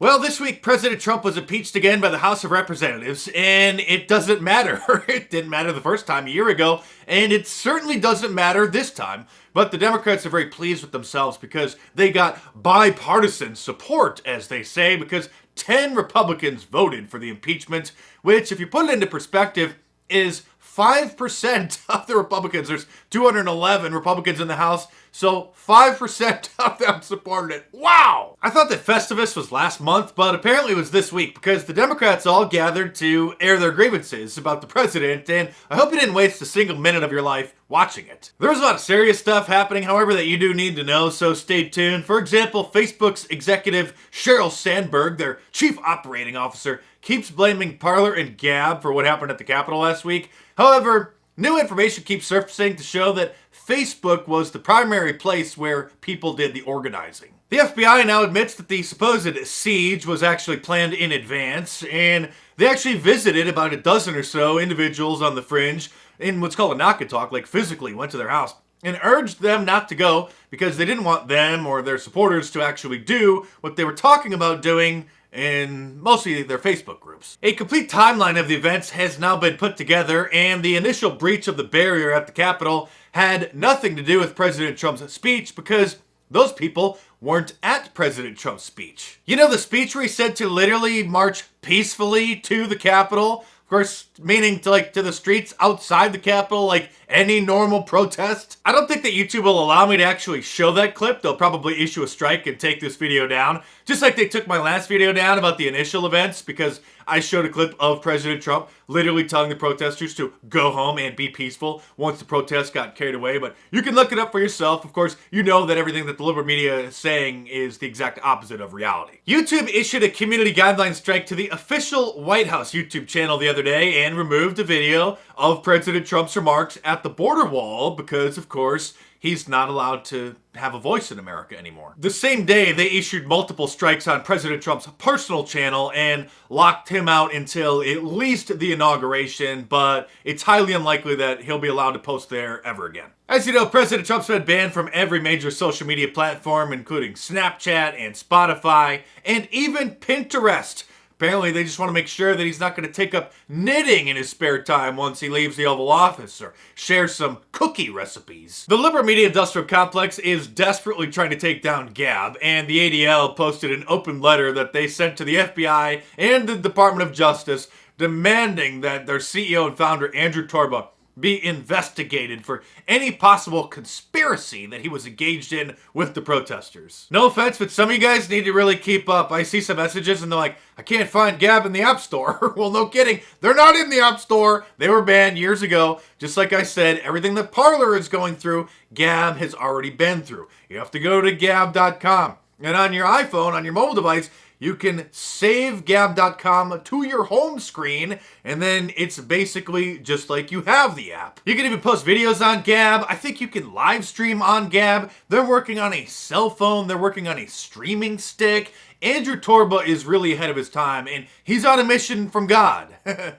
Well, this week, President Trump was impeached again by the House of Representatives, and it doesn't matter. It didn't matter the first time a year ago, and it certainly doesn't matter this time. But the Democrats are very pleased with themselves because they got bipartisan support, as they say, because 10 Republicans voted for the impeachment, which, if you put it into perspective, is 5% of the Republicans. There's 211 Republicans in the House, so 5% of them supported it. Wow! I thought that Festivus was last month, but apparently it was this week because the Democrats all gathered to air their grievances about the president, and I hope you didn't waste a single minute of your life watching it. There's a lot of serious stuff happening, however, that you do need to know, so stay tuned. For example, Facebook's executive Sheryl Sandberg, their chief operating officer, keeps blaming Parler and Gab for what happened at the Capitol last week. However, new information keeps surfacing to show that Facebook was the primary place where people did the organizing. The FBI now admits that the supposed siege was actually planned in advance, and they actually visited about a dozen or so individuals on the fringe in what's called a knock and talk, like physically went to their house, and urged them not to go because they didn't want them or their supporters to actually do what they were talking about doing in mostly their Facebook groups. A complete timeline of the events has now been put together, and the initial breach of the barrier at the Capitol had nothing to do with President Trump's speech because those people weren't at President Trump's speech. You know, the speech where he said to literally march peacefully to the Capitol? Of course, meaning to the streets outside the Capitol, like any normal protest. I don't think that YouTube will allow me to actually show that clip. They'll probably issue a strike and take this video down, just like they took my last video down about the initial events because I showed a clip of President Trump literally telling the protesters to go home and be peaceful once the protests got carried away. But you can look it up for yourself. Of course, you know that everything that the liberal media is saying is the exact opposite of reality. YouTube issued a community guideline strike to the official White House YouTube channel the other day and removed a video of President Trump's remarks at the border wall because, of course, he's not allowed to have a voice in America anymore. The same day, they issued multiple strikes on President Trump's personal channel and locked him out until at least the inauguration, but it's highly unlikely that he'll be allowed to post there ever again. As you know, President Trump's been banned from every major social media platform, including Snapchat and Spotify, and even Pinterest. Apparently, they just want to make sure that he's not going to take up knitting in his spare time once he leaves the Oval Office or share some cookie recipes. The liberal media industrial complex is desperately trying to take down Gab, and the ADL posted an open letter that they sent to the FBI and the Department of Justice demanding that their CEO and founder, Andrew Torba, be investigated for any possible conspiracy that he was engaged in with the protesters. No offense, but some of you guys need to really keep up. I see some messages and they're like, I can't find Gab in the App Store. Well, no kidding. They're not in the App Store. They were banned years ago. Just like I said, everything that Parler is going through, Gab has already been through. You have to go to gab.com. And on your iPhone, on your mobile device, you can save gab.com to your home screen, and then it's basically just like you have the app. You can even post videos on Gab. I think you can live stream on Gab. They're working on a cell phone. They're working on a streaming stick. Andrew Torba is really ahead of his time, and he's on a mission from God.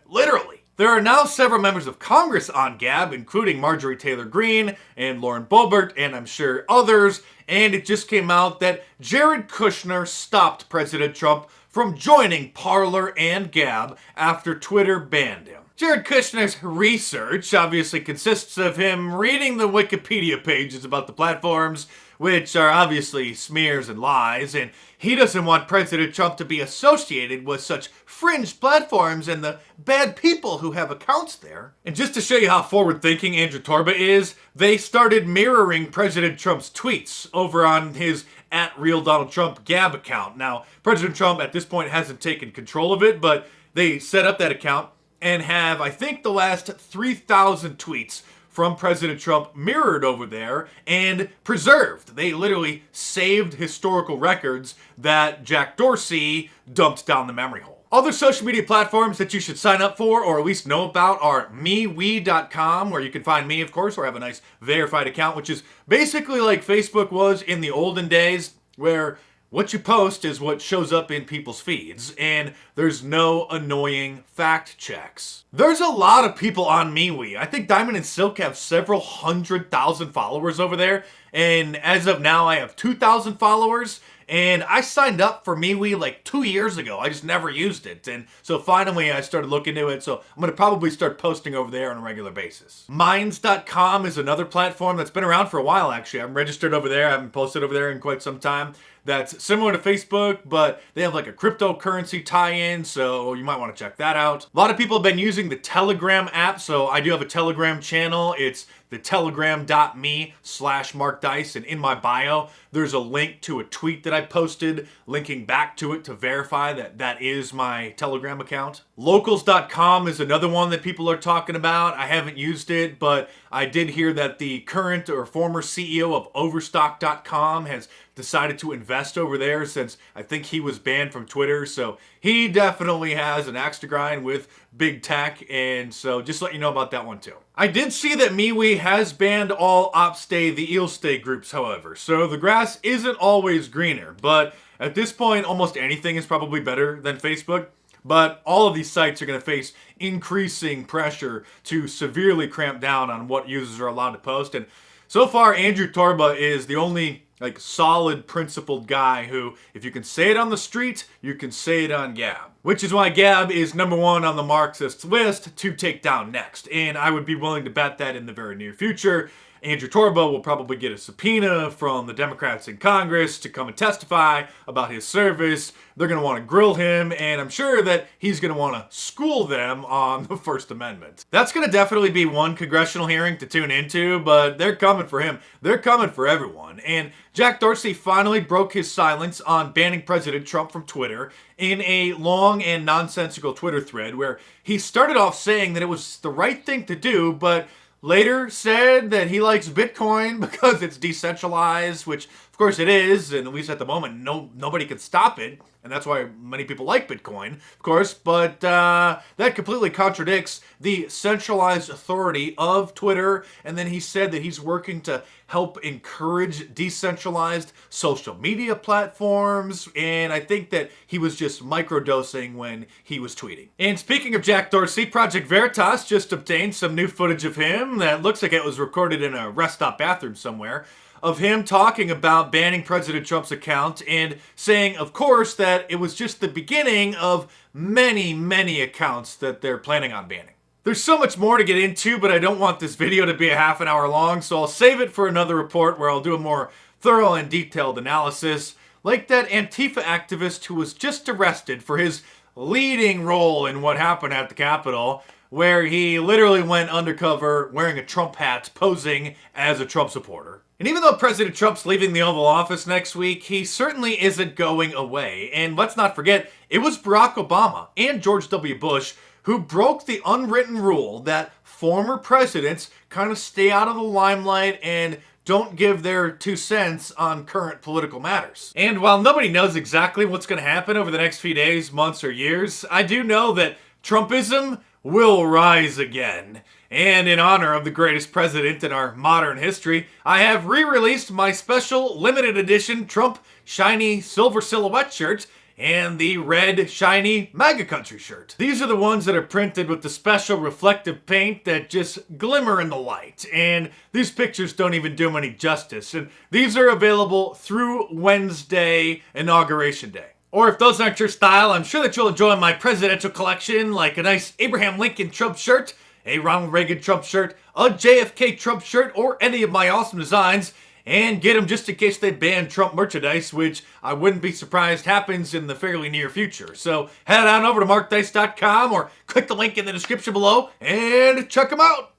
Literally. There are now several members of Congress on Gab, including Marjorie Taylor Greene and Lauren Boebert, and I'm sure others, and it just came out that Jared Kushner stopped President Trump from joining Parler and Gab after Twitter banned him. Jared Kushner's research obviously consists of him reading the Wikipedia pages about the platforms, which are obviously smears and lies, and he doesn't want President Trump to be associated with such fringe platforms and the bad people who have accounts there. And just to show you how forward-thinking Andrew Torba is, they started mirroring President Trump's tweets over on his @RealDonaldTrump Gab account. Now, President Trump at this point hasn't taken control of it, but they set up that account and have, I think, the last 3,000 tweets from President Trump mirrored over there and preserved. They literally saved historical records that Jack Dorsey dumped down the memory hole. Other social media platforms that you should sign up for or at least know about are MeWe.com, where you can find me, of course, or have a nice verified account, which is basically like Facebook was in the olden days, where what you post is what shows up in people's feeds, and there's no annoying fact checks. There's a lot of people on MeWe. I think Diamond and Silk have several 100,000 followers over there, and as of now, I have 2,000 followers, And I signed up for MeWe like 2 years ago. I just never used it. And so finally I started looking into it. So I'm going to probably start posting over there on a regular basis. Minds.com is another platform that's been around for a while, actually. I'm registered over there. I haven't posted over there in quite some time. That's similar to Facebook, but they have like a cryptocurrency tie-in, so you might want to check that out. A lot of people have been using the Telegram app, so I do have a Telegram channel. It's the telegram.me/Mark Dice, and in my bio, there's a link to a tweet that I posted, linking back to it to verify that that is my Telegram account. Locals.com is another one that people are talking about. I haven't used it, but I did hear that the current or former CEO of Overstock.com has decided to invest over there since I think he was banned from Twitter. So he definitely has an axe to grind with big tech, and so just let you know about that one too. I did see that MeWe has banned all Opstay the Eelstay groups, however, so the grass isn't always greener, but at this point almost anything is probably better than Facebook. But all of these sites are going to face increasing pressure to severely cramp down on what users are allowed to post. And so far, Andrew Torba is the only solid, principled guy who, if you can say it on the street, you can say it on Gab. Which is why Gab is #1 on the Marxists list to take down next. And I would be willing to bet that in the very near future, Andrew Torba will probably get a subpoena from the Democrats in Congress to come and testify about his service. They're going to want to grill him, and I'm sure that he's going to want to school them on the First Amendment. That's going to definitely be one congressional hearing to tune into, but they're coming for him. They're coming for everyone. And Jack Dorsey finally broke his silence on banning President Trump from Twitter in a long and nonsensical Twitter thread where he started off saying that it was the right thing to do, but later said that he likes Bitcoin because it's decentralized, which of course it is, and at least at the moment, nobody can stop it, and that's why many people like Bitcoin, of course, but that completely contradicts the centralized authority of Twitter, and then he said that he's working to help encourage decentralized social media platforms, and I think that he was just microdosing when he was tweeting. And speaking of Jack Dorsey, Project Veritas just obtained some new footage of him that looks like it was recorded in a rest stop bathroom somewhere, of him talking about banning President Trump's account and saying, of course, that it was just the beginning of many, many accounts that they're planning on banning. There's so much more to get into, but I don't want this video to be a half an hour long, so I'll save it for another report where I'll do a more thorough and detailed analysis, like that Antifa activist who was just arrested for his leading role in what happened at the Capitol, where he literally went undercover wearing a Trump hat, posing as a Trump supporter. And even though President Trump's leaving the Oval Office next week, he certainly isn't going away. And let's not forget, it was Barack Obama and George W. Bush who broke the unwritten rule that former presidents kind of stay out of the limelight and don't give their 2 cents on current political matters. And while nobody knows exactly what's going to happen over the next few days, months, or years, I do know that Trumpism will rise again. And in honor of the greatest president in our modern history, I have re-released my special limited edition Trump shiny silver silhouette shirt and the red shiny MAGA country shirt. These are the ones that are printed with the special reflective paint that just glimmer in the light, and these pictures don't even do them any justice, and these are available through Wednesday, Inauguration Day. Or if those aren't your style, I'm sure that you'll enjoy my presidential collection, like a nice Abraham Lincoln Trump shirt, a Ronald Reagan Trump shirt, a JFK Trump shirt, or any of my awesome designs, and get them just in case they ban Trump merchandise, which I wouldn't be surprised happens in the fairly near future. So head on over to markdice.com or click the link in the description below and check them out.